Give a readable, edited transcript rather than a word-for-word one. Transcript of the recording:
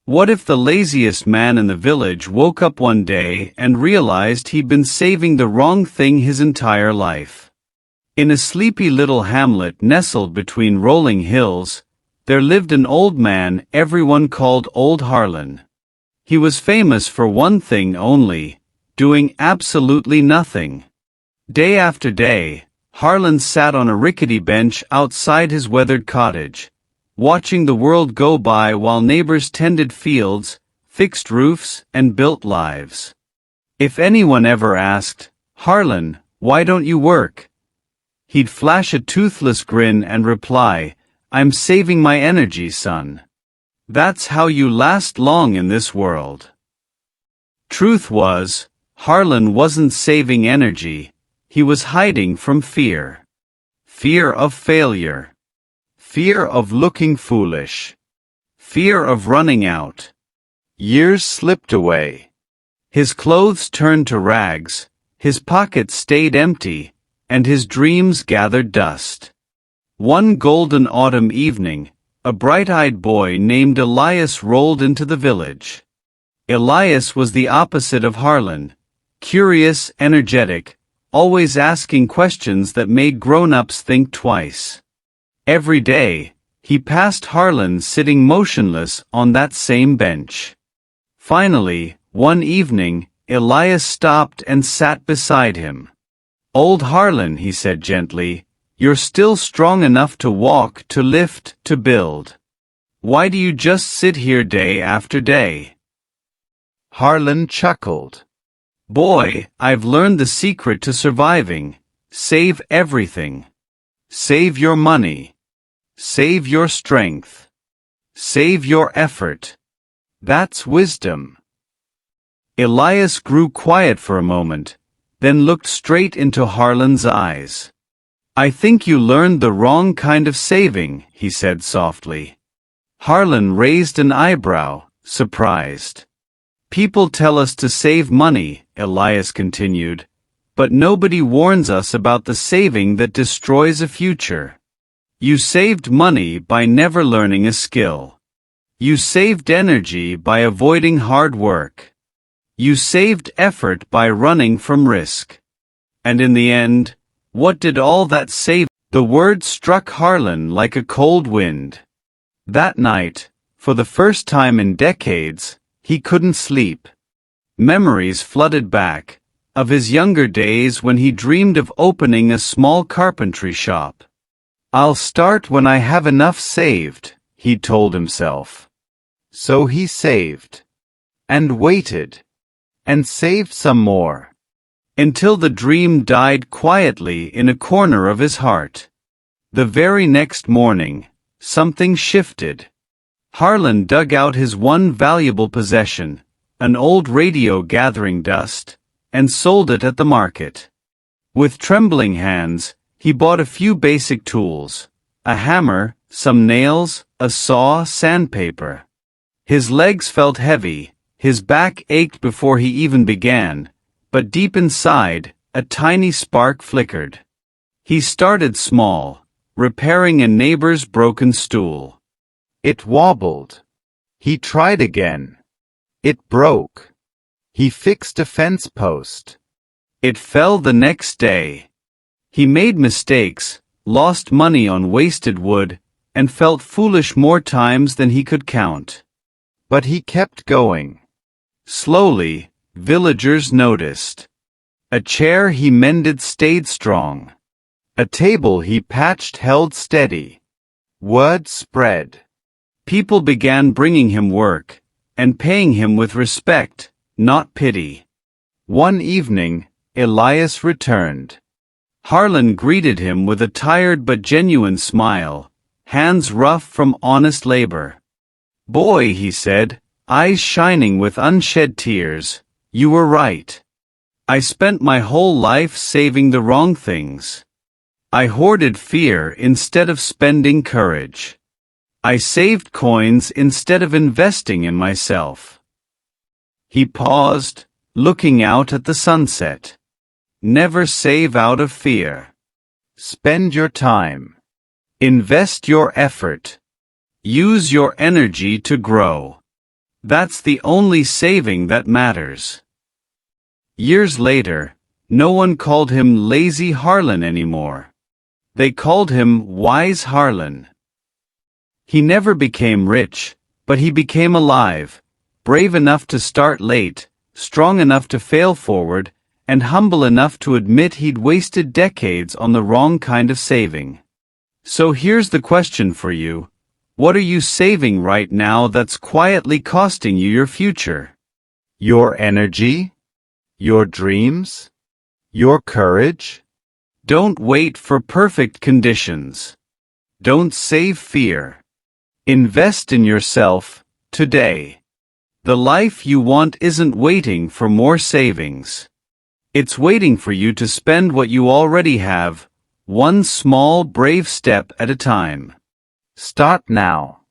What if the laziest man in the village woke up one day and realized he'd been saving the wrong thing his entire life? In a sleepy little hamlet nestled between rolling hills, there lived an old man everyone called Old Harlan. He was famous for one thing only: doing absolutely nothing. Day after day, Harlan sat on a rickety bench outside his weathered cottage, watching the world go by while neighbors tended fields, fixed roofs, and built lives. If anyone ever asked, "Harlan, why don't you work?" he'd flash a toothless grin and reply, "I'm saving my energy, son." That's how you last long in this world. Truth was, Harlan wasn't saving energy, he was hiding from fear. Fear of failure. Fear of looking foolish. Fear of running out. Years slipped away. His clothes turned to rags, his pockets stayed empty, and his dreams gathered dust. One golden autumn evening, a bright-eyed boy named Elias rolled into the village. Elias was the opposite of Harlan, curious, energetic, always asking questions that made grown-ups think twice. Every day, he passed Harlan sitting motionless on that same bench. Finally, one evening, Elias stopped and sat beside him. "Old Harlan," he said gently, "you're still strong enough to walk, to lift, to build. Why do you just sit here day after day?" Harlan chuckled. "Boy, I've learned the secret to surviving. Save everything. Save your money. Save your strength. Save your effort. That's wisdom." Elias grew quiet for a moment, then looked straight into Harlan's eyes. "I think you learned the wrong kind of saving," he said softly. Harlan raised an eyebrow, surprised. "People tell us to save money," Elias continued, "but nobody warns us about the saving that destroys a future. You saved money by never learning a skill. You saved energy by avoiding hard work. You saved effort by running from risk. And in the end, what did all that save?" The word struck Harlan like a cold wind. That night, for the first time in decades, he couldn't sleep. Memories flooded back, of his younger days when he dreamed of opening a small carpentry shop. "I'll start when I have enough saved," he told himself. So he saved. And waited. And saved some more. Until the dream died quietly in a corner of his heart. The very next morning, something shifted. Harlan dug out his one valuable possession, an old radio gathering dust, and sold it at the market. With trembling hands, he bought a few basic tools: a hammer, some nails, a saw, sandpaper. His legs felt heavy, his back ached before he even began, but deep inside, a tiny spark flickered. He started small, repairing a neighbor's broken stool. It wobbled. He tried again. It broke. He fixed a fence post. It fell the next day. He made mistakes, lost money on wasted wood, and felt foolish more times than he could count. But he kept going. Slowly, villagers noticed. A chair he mended stayed strong. A table he patched held steady. Word spread. People began bringing him work, and paying him with respect, not pity. One evening, Elias returned. Harlan greeted him with a tired but genuine smile, hands rough from honest labor. "Boy," he said, eyes shining with unshed tears, "you were right. I spent my whole life saving the wrong things. I hoarded fear instead of spending courage. I saved coins instead of investing in myself." He paused, looking out at the sunset. Never save out of fear. Spend your time. Invest your effort. Use your energy to grow. That's the only saving that matters. Years later, no one called him Lazy Harlan anymore. They called him Wise Harlan. He never became rich, but he became alive, brave enough to start late, strong enough to fail forward, and humble enough to admit he'd wasted decades on the wrong kind of saving. So here's the question for you. What are you saving right now that's quietly costing you your future? Your energy? Your dreams? Your courage? Don't wait for perfect conditions. Don't save fear. Invest in yourself, today. The life you want isn't waiting for more savings. It's waiting for you to spend what you already have, one small brave step at a time. Start now.